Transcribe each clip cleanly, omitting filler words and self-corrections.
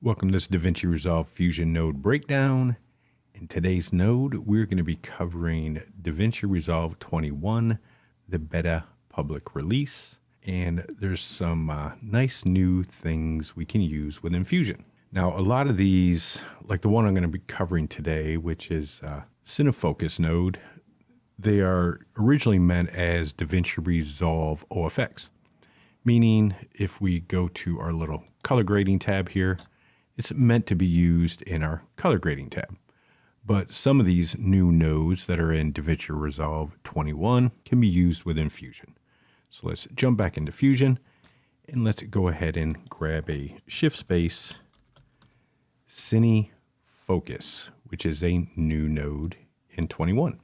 Welcome to this DaVinci Resolve Fusion node breakdown. In today's node, we're going to be covering DaVinci Resolve 21, the beta public release, and there's some nice new things we can use within Fusion. Now, a lot of these, like the one I'm going to be covering today, which is CineFocus node, they are originally meant as DaVinci Resolve OFX, meaning if we go to our little color grading tab here, it's meant to be used in our color grading tab. But some of these new nodes that are in DaVinci Resolve 21 can be used within Fusion. So let's jump back into Fusion and let's go ahead and grab a shift space CineFocus, which is a new node in 21.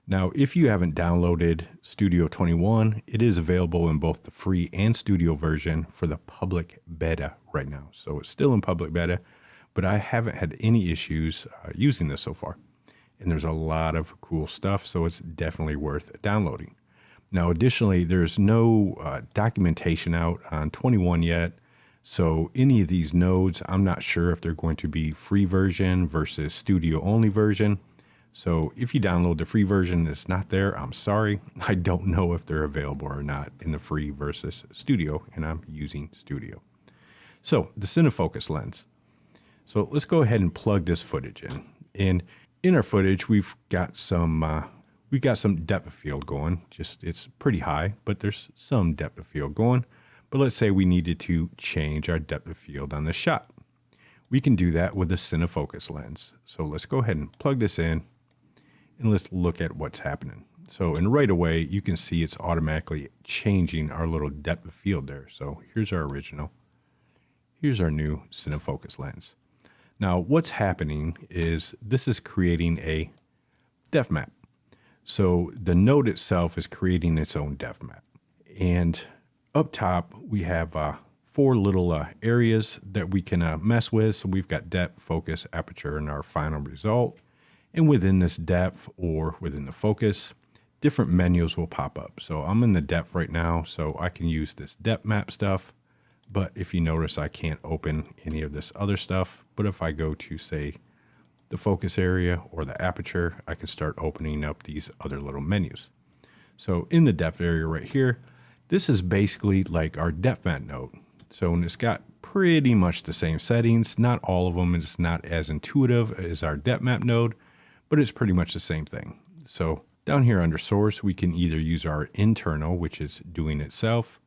Now, if you haven't downloaded Studio 21, it is available in both the free and studio version for the public beta right now. So it's still in public beta, but I haven't had any issues using this so far. And there's a lot of cool stuff, so it's definitely worth downloading. Now, additionally, there's no documentation out on 21 yet. So any of these nodes, I'm not sure if they're going to be free version versus studio only version. So if you download the free version and it's not there, I'm sorry. I don't know if they're available or not in the free versus studio, and I'm using studio. So the CineFocus lens. So let's go ahead and plug this footage in. And in our footage, we've got some depth of field going. It's pretty high, but there's some depth of field going. But let's say we needed to change our depth of field on this shot. We can do that with the CineFocus lens. So let's go ahead and plug this in. And let's look at what's happening. So, and right away, you can see it's automatically changing our little depth of field there. So here's our original. Here's our new CineFocus lens. Now, what's happening is this is creating a depth map. So the node itself is creating its own depth map. And up top, we have 4 little areas that we can mess with. So we've got depth, focus, aperture, and our final result. And within this depth or within the focus, different menus will pop up. So I'm in the depth right now, so I can use this depth map stuff. But if you notice, I can't open any of this other stuff. But if I go to, say, the focus area or the aperture, I can start opening up these other little menus. So in the depth area right here, this is basically like our depth map node. So it's got pretty much the same settings. Not all of them. It's not as intuitive as our depth map node, but it's pretty much the same thing. So down here under source, we can either use our internal, which is doing itself,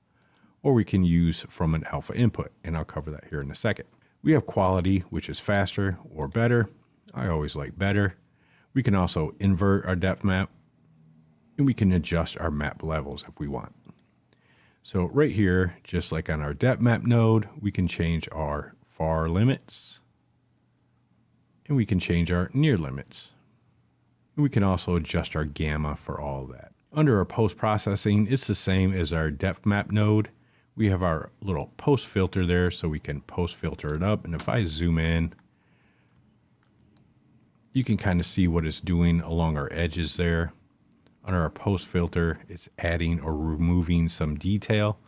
or we can use from an alpha input, and I'll cover that here in a second. We have quality, which is faster or better. I always like better. We can also invert our depth map, and we can adjust our map levels if we want. So right here, just like on our depth map node, we can change our far limits, and we can change our near limits. We can also adjust our gamma for all of that. Under our post-processing, it's the same as our depth map node. We have our little post filter there, so we can post filter it up. And if I zoom in, you can kind of see what it's doing along our edges there. Under our post filter, it's adding or removing some detail.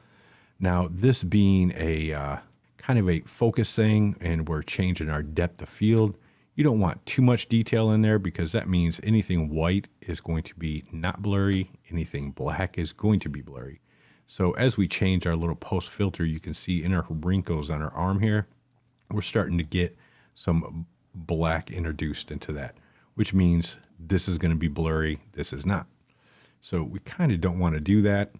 Now, this being a kind of a focus thing, and we're changing our depth of field, you don't want too much detail in there because that means anything white is going to be not blurry. Anything black is going to be blurry. So as we change our little post filter, you can see in our wrinkles on our arm here, we're starting to get some black introduced into that, which means this is going to be blurry. This is not. So we kind of don't want to do that.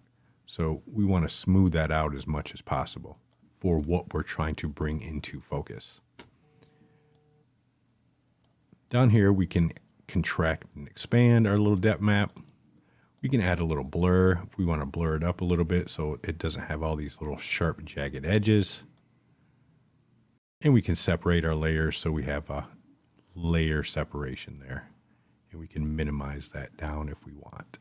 So we want to smooth that out as much as possible for what we're trying to bring into focus. Down here, we can contract and expand our little depth map. We can add a little blur if we want to blur it up a little bit so it doesn't have all these little sharp, jagged edges. And we can separate our layers so we have a layer separation there. And we can minimize that down if we want.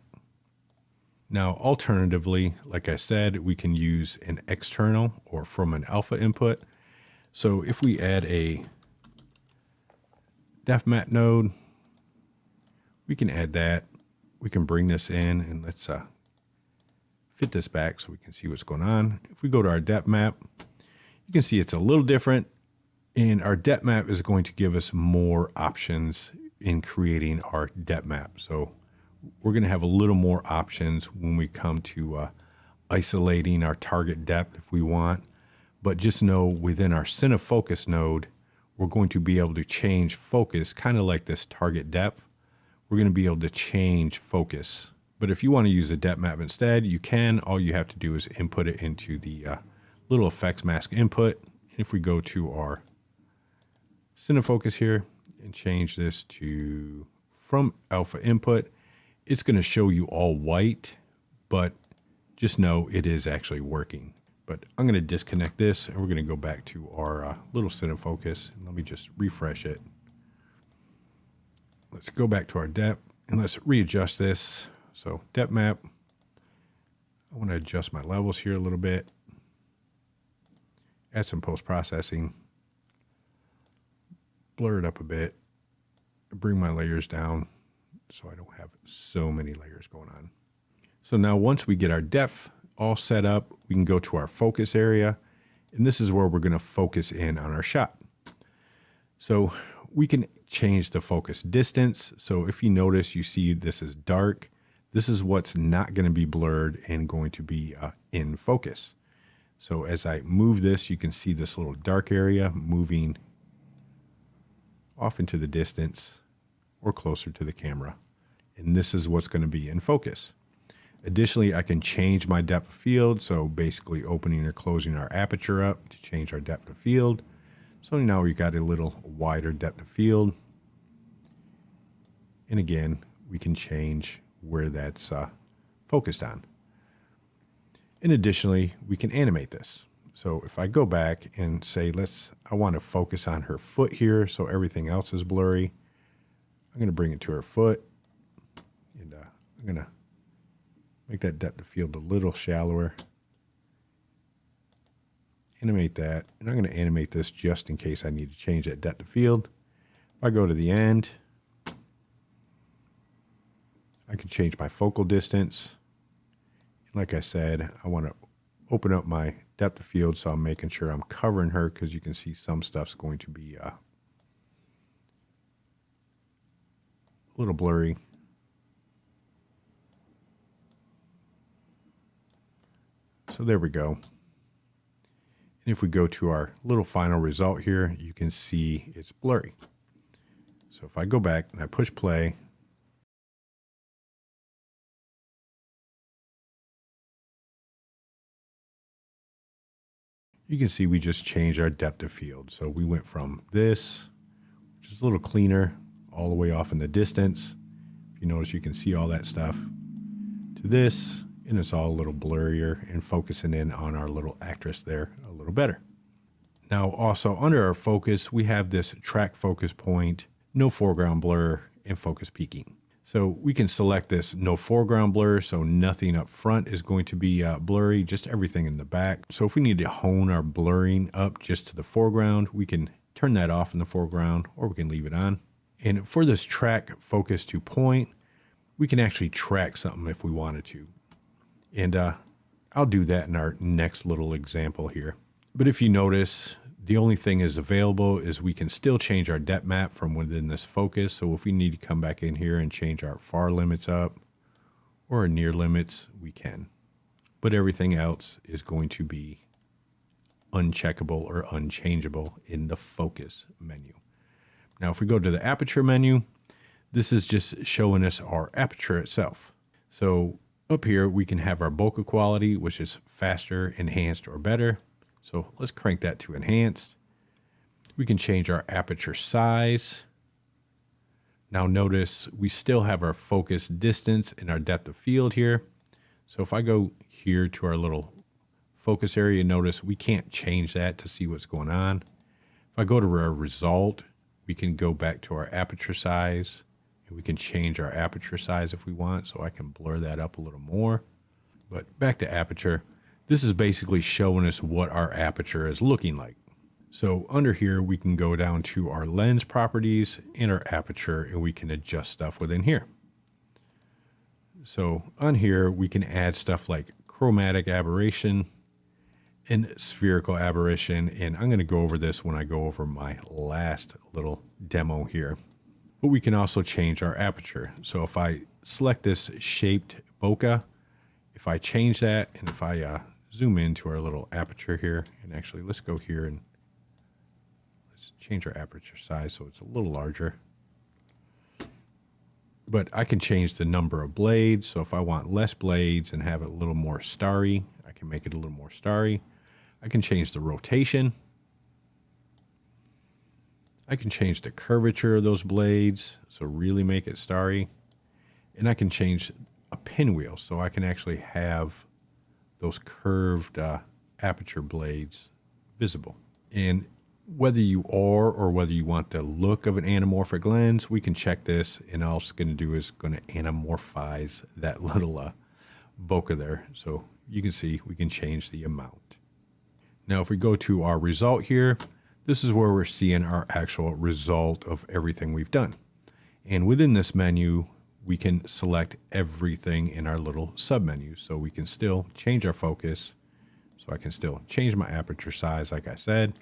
Now, alternatively, like I said, we can use an external or from an alpha input. So if we add a depth map node, we can add that. We can bring this in and let's fit this back so we can see what's going on. If we go to our depth map, you can see it's a little different And our depth map is going to give us more options in creating our depth map. So we're going to have a little more options when we come to isolating our target depth if we want. But just know within our CineFocus node, we're going to be able to change focus, kind of like this target depth. We're going to be able to change focus. But if you want to use a depth map instead, you can. All you have to do is input it into the little effects mask input. If we go to our CineFocus here and change this to from alpha input, it's going to show you all white, but just know it is actually working. But I'm going to disconnect this and we're going to go back to our little CineFocus. And let me just refresh it. Let's go back to our depth and let's readjust this. So depth map, I want to adjust my levels here a little bit. Add some post-processing. Blur it up a bit. Bring my layers down so I don't have so many layers going on. So now once we get our depth all set up, we can go to our focus area. And this is where we're going to focus in on our shot. So we can change the focus distance. So if you notice, you see this is dark. This is what's not going to be blurred and going to be in focus. So as I move this, you can see this little dark area moving off into the distance or closer to the camera. And this is what's going to be in focus. Additionally, I can change my depth of field. So basically opening or closing our aperture up to change our depth of field. So now we've got a little wider depth of field. And again, we can change where that's focused on. And additionally, we can animate this. So if I go back and say, I want to focus on her foot here so everything else is blurry. I'm going to bring it to her foot. And I'm going to make that depth of field a little shallower. Animate that. And I'm going to animate this just in case I need to change that depth of field. If I go to the end, I can change my focal distance. Like I said, I want to open up my depth of field, so I'm making sure I'm covering her because you can see some stuff's going to be a little blurry. So there we go. And if we go to our little final result here, you can see it's blurry. So if I go back and I push play, you can see we just changed our depth of field. So we went from this, which is a little cleaner, all the way off in the distance. If you notice, you can see all that stuff, to this, and it's all a little blurrier and focusing in on our little actress there a little better. Now also under our focus, we have this track focus point, no foreground blur, and focus peaking. So we can select this no foreground blur, so nothing up front is going to be blurry, just everything in the back. So if we need to hone our blurring up just to the foreground, we can turn that off in the foreground, or we can leave it on. And for this track focus to point, we can actually track something if we wanted to. And I'll do that in our next little example here. But if you notice, the only thing is available is we can still change our depth map from within this focus. So if we need to come back in here and change our far limits up or our near limits, we can. But everything else is going to be uncheckable or unchangeable in the focus menu. Now, if we go to the aperture menu, this is just showing us our aperture itself. So up here, we can have our bokeh quality, which is faster, enhanced, or better. So let's crank that to enhanced. We can change our aperture size. Now notice we still have our focus distance and our depth of field here. So if I go here to our little focus area, notice we can't change that to see what's going on. If I go to our result, we can go back to our aperture size and we can change our aperture size if we want. So I can blur that up a little more. But back to aperture. This is basically showing us what our aperture is looking like. So under here, we can go down to our lens properties and our aperture, and we can adjust stuff within here. So on here, we can add stuff like chromatic aberration, and spherical aberration. And I'm going to go over this when I go over my last little demo here. But we can also change our aperture. So if I select this shaped bokeh, if I change that, and if I zoom into our little aperture here, and actually let's go here and let's change our aperture size so it's a little larger. But I can change the number of blades. So if I want less blades and have it a little more starry, I can make it a little more starry. I can change the rotation. I can change the curvature of those blades, so really make it starry. And I can change a pinwheel, so I can actually have those curved aperture blades visible. And whether you are or whether you want the look of an anamorphic lens, we can check this, and all it's going to do is going to anamorphize that little bokeh there. So you can see we can change the amount. Now if we go to our result here, this is where we're seeing our actual result of everything we've done. And within this menu, we can select everything in our little submenu. So we can still change our focus. So I can still change my aperture size, like I said.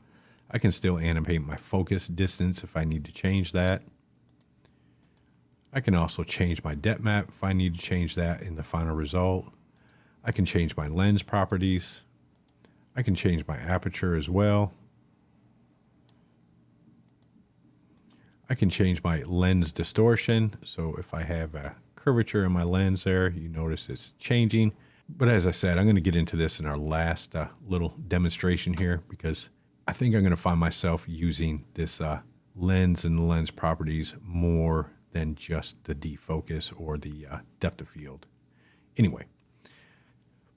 I can still animate my focus distance if I need to change that. I can also change my depth map if I need to change that in the final result. I can change my lens properties. I can change my aperture as well. I can change my lens distortion. So if I have a curvature in my lens there, you notice it's changing. But as I said, I'm going to get into this in our last little demonstration here, because I think I'm going to find myself using this lens and the lens properties more than just the defocus or the depth of field. Anyway,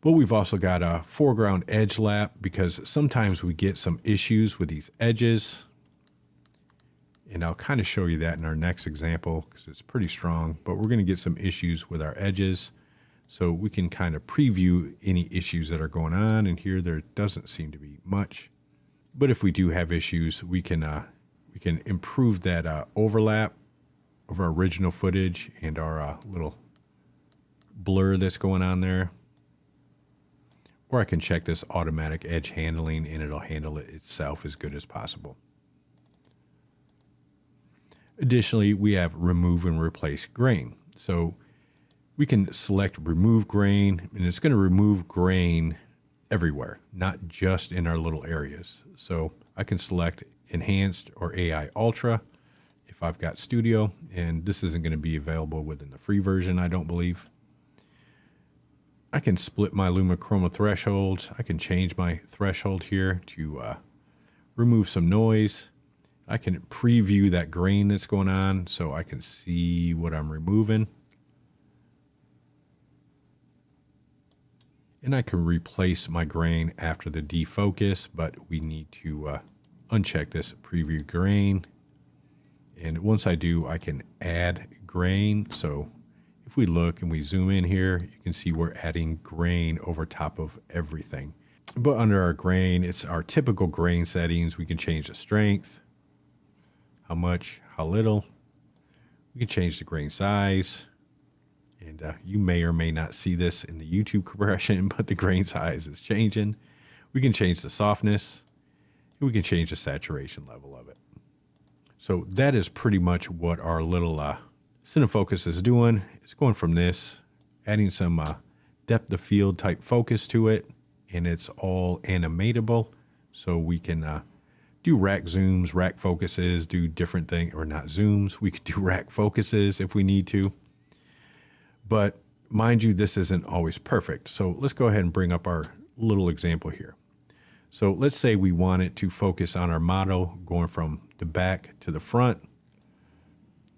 but we've also got a foreground edge lap, because sometimes we get some issues with these edges. And I'll kind of show you that in our next example, because it's pretty strong, but we're going to get some issues with our edges. So we can kind of preview any issues that are going on. And here there doesn't seem to be much. But if we do have issues, we can improve that overlap of our original footage and our little blur that's going on there. Or I can check this automatic edge handling, and it'll handle it itself as good as possible. Additionally, we have remove and replace grain. So we can select remove grain, and it's going to remove grain everywhere, not just in our little areas. So I can select enhanced or AI ultra if I've got studio, and this isn't going to be available within the free version, I don't believe. I can split my luma chroma thresholds. I can change my threshold here to remove some noise. I can preview that grain that's going on so I can see what I'm removing. And I can replace my grain after the defocus, but we need to uncheck this preview grain. And once I do, I can add grain. So if we look and we zoom in here, you can see we're adding grain over top of everything. But under our grain, it's our typical grain settings. We can change the strength, how much, how little. We can change the grain size. And you may or may not see this in the YouTube compression, but the grain size is changing. We can change the softness, and we can change the saturation level of it. So that is pretty much what our little CineFocus is doing. It's going from this, adding some depth of field type focus to it, and it's all animatable. So we can do rack zooms, rack focuses, do different things, or not zooms. We could do rack focuses if we need to. But mind you, this isn't always perfect. So let's go ahead and bring up our little example here. So let's say we want it to focus on our model going from the back to the front.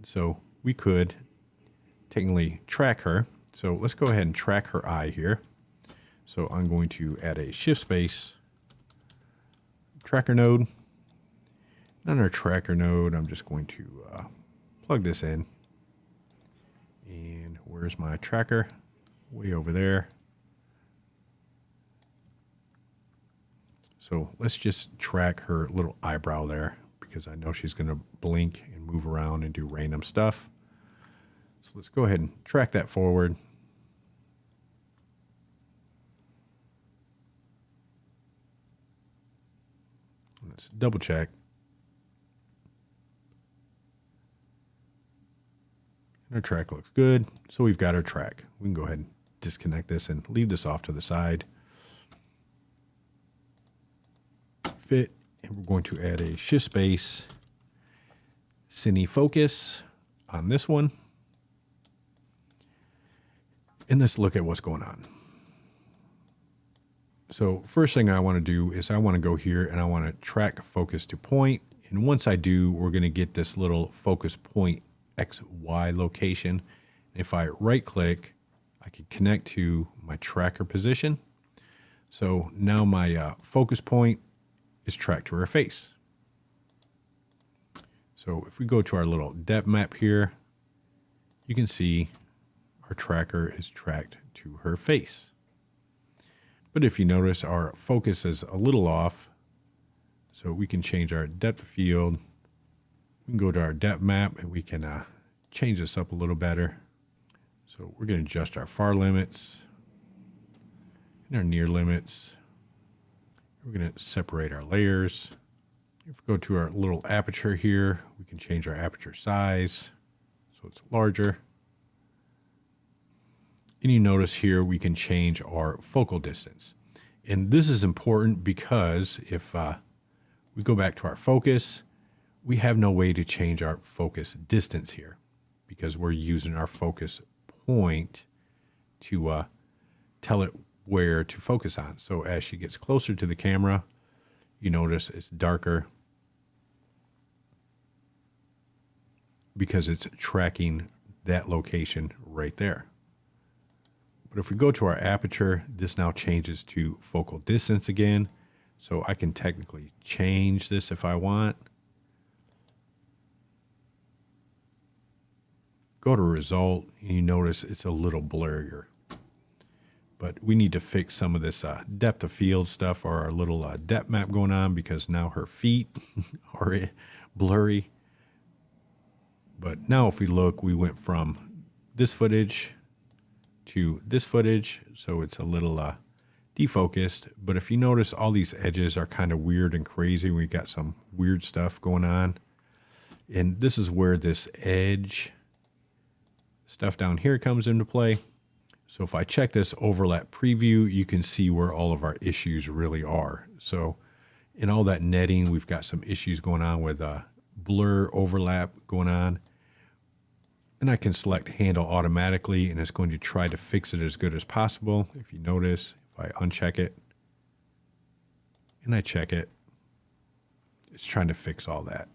So we could technically track her. So let's go ahead and track her eye here. So I'm going to add a shift space tracker node. On our tracker node, I'm just going to plug this in. And where's my tracker? Way over there. So let's just track her little eyebrow there, because I know she's going to blink and move around and do random stuff. So let's go ahead and track that forward. Let's double check. Our track looks good. So we've got our track. We can go ahead and disconnect this and leave this off to the side. Fit. And we're going to add a shift space CineFocus on this one. And let's look at what's going on. So first thing I want to do is I want to go here and I want to track focus to point. And once I do, we're going to get this little focus point XY location. If I right click, I can connect to my tracker position. So now my focus point is tracked to her face. So if we go to our little depth map here, you can see our tracker is tracked to her face. But if you notice, our focus is a little off. So we can change our depth of field. We can go to our depth map and we can change this up a little better. So we're going to adjust our far limits and our near limits. We're going to separate our layers. If we go to our little aperture here, we can change our aperture size so it's larger. And you notice here we can change our focal distance. And this is important because if we go back to our focus, we have no way to change our focus distance here because we're using our focus point to tell it where to focus on. So as she gets closer to the camera, you notice it's darker because it's tracking that location right there. But if we go to our aperture, this now changes to focal distance again. So I can technically change this if I want. Go to result and you notice it's a little blurrier. But we need to fix some of this depth of field stuff or our little depth map going on because now her feet are blurry. But now if we look, we went from this footage to this footage, so it's a little defocused. But if you notice, all these edges are kind of weird and crazy. We got some weird stuff going on. And this is where this edge stuff down here comes into play. So if I check this overlap preview, you can see where all of our issues really are. So in all that netting, we've got some issues going on with blur overlap going on. And I can select handle automatically, and it's going to try to fix it as good as possible. If you notice, if I uncheck it and I check it, it's trying to fix all that.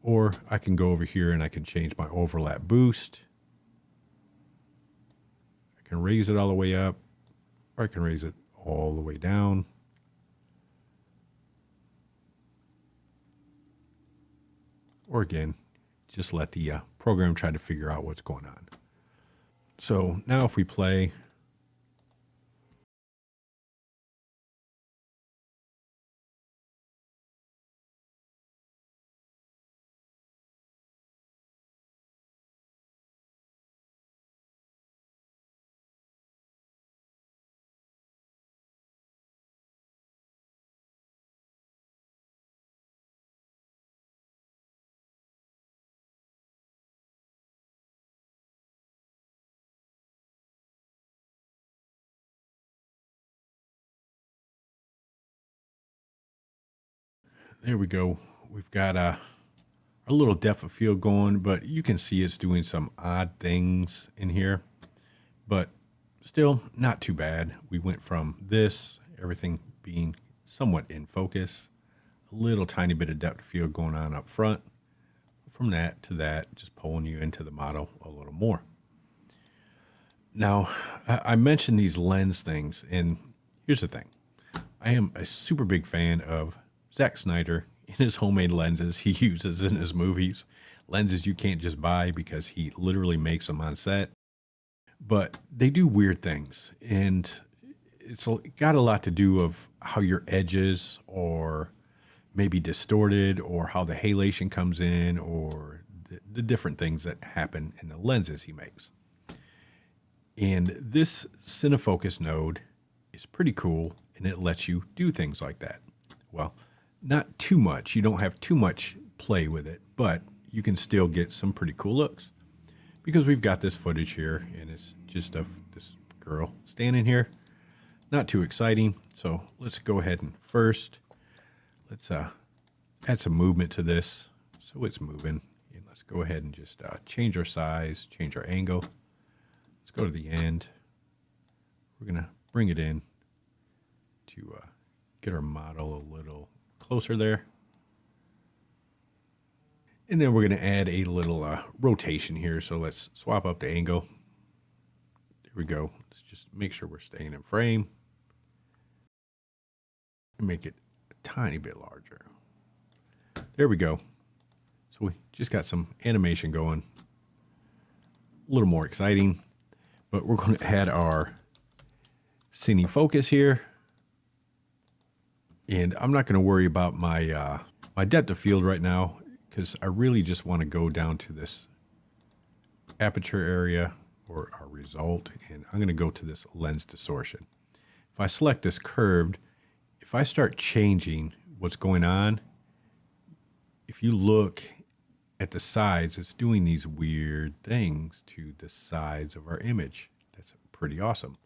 Or I can go over here and I can change my overlap boost. I can raise it all the way up, or I can raise it all the way down. Or again, just let the program try to figure out what's going on. So now if we play, there we go. We've got a little depth of field going, but you can see it's doing some odd things in here, but still not too bad. We went from this, everything being somewhat in focus, a little tiny bit of depth of field going on up front. From that to that, just pulling you into the model a little more. Now, I mentioned these lens things, and here's the thing. I am a super big fan of Zack Snyder and his homemade lenses he uses in his movies. Lenses you can't just buy because he literally makes them on set. But they do weird things, and it's got a lot to do of how your edges or maybe distorted, or how the halation comes in, or the different things that happen in the lenses he makes. And this CineFocus node is pretty cool, and it lets you do things like that. Well, Not too much. You don't have too much play with it, but you can still get some pretty cool looks because we've got this footage here and it's just of this girl standing here. Not too exciting. So let's go ahead and first, let's add some movement to this. So it's moving. And let's go ahead and just change our size, change our angle. Let's go to the end. We're going to bring it in to get our model a little closer there. And then we're going to add a little rotation here. So let's swap up the angle. There we go. Let's just make sure we're staying in frame. And make it a tiny bit larger. There we go. So we just got some animation going. A little more exciting. But we're going to add our CineFocus here. And I'm not going to worry about my my depth of field right now because I really just want to go down to this aperture area or our result. And I'm going to go to this lens distortion. If I select this curved, if I start changing what's going on, if you look at the sides, it's doing these weird things to the sides of our image. That's pretty awesome.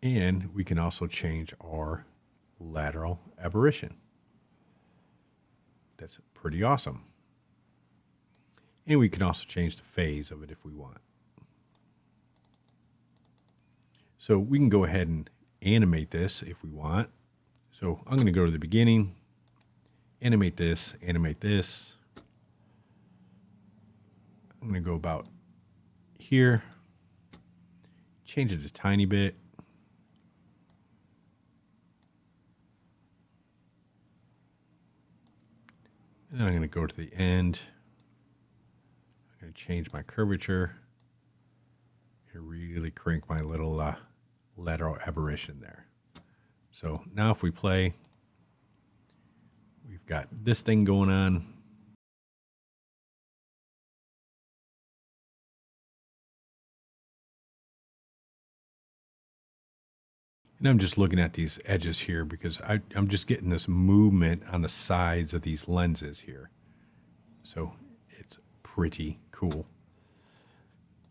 And we can also change our lateral aberration. That's pretty awesome. And we can also change the phase of it if we want. So we can go ahead and animate this if we want. So I'm going to go to the beginning, animate this, animate this. I'm going to go about here, change it a tiny bit. And then I'm going to go to the end. I'm going to change my curvature and really crank my little lateral aberration there. So now if we play, we've got this thing going on. And I'm just looking at these edges here because I'm just getting this movement on the sides of these lenses here. So it's pretty cool.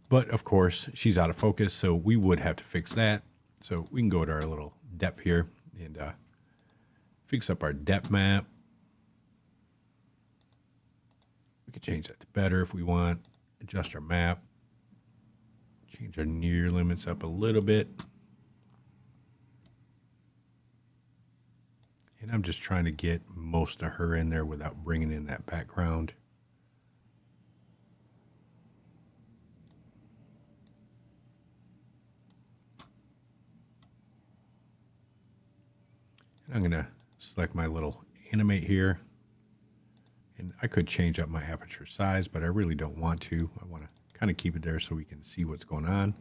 But of course, she's out of focus, so we would have to fix that. So we can go to our little depth here and fix up our depth map. We can change that to better if we want. Adjust our map. Change our near limits up a little bit. And I'm just trying to get most of her in there without bringing in that background. And I'm going to select my little animate here. And I could change up my aperture size, but I really don't want to. I want to kind of keep it there so we can see what's going on.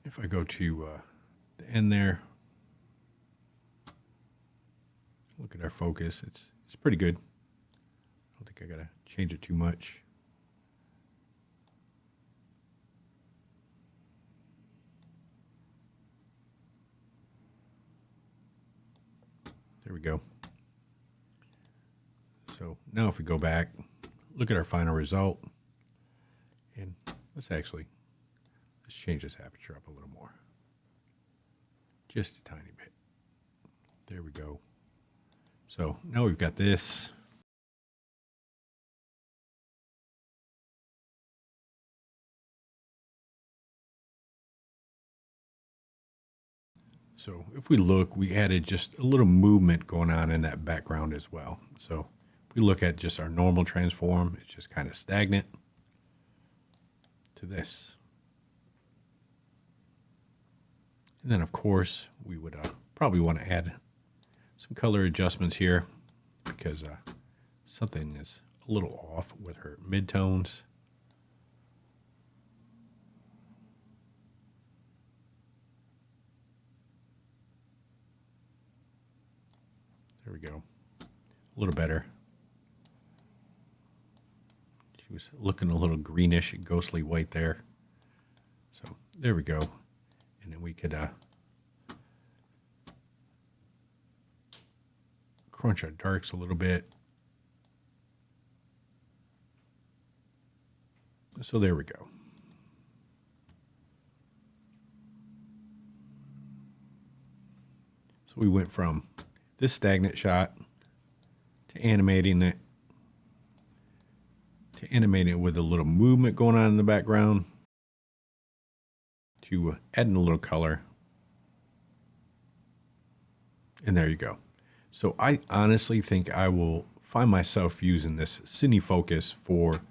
If I go to the end there, look at our focus. It's pretty good. I don't think I got to change it too much. There we go. So now if we go back, look at our final result. And let's change this aperture up a little more. Just a tiny bit. There we go. So now we've got this. So if we look, we added just a little movement going on in that background as well. So if we look at just our normal transform, it's just kind of stagnant to this. And then of course we would probably want to add some color adjustments here because something is a little off with her midtones. There we go. A little better. She was looking a little greenish, ghostly white there. So there we go. And then we could crunch our darks a little bit. So there we go. So we went from this stagnant shot to animating it with a little movement going on in the background, to adding a little color. And there you go. So I honestly think I will find myself using this CineFocus for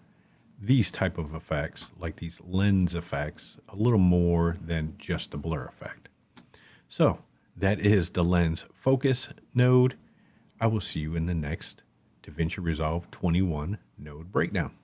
these type of effects, like these lens effects, a little more than just a blur effect. So that is the lens focus node. I will see you in the next DaVinci Resolve 21 node breakdown.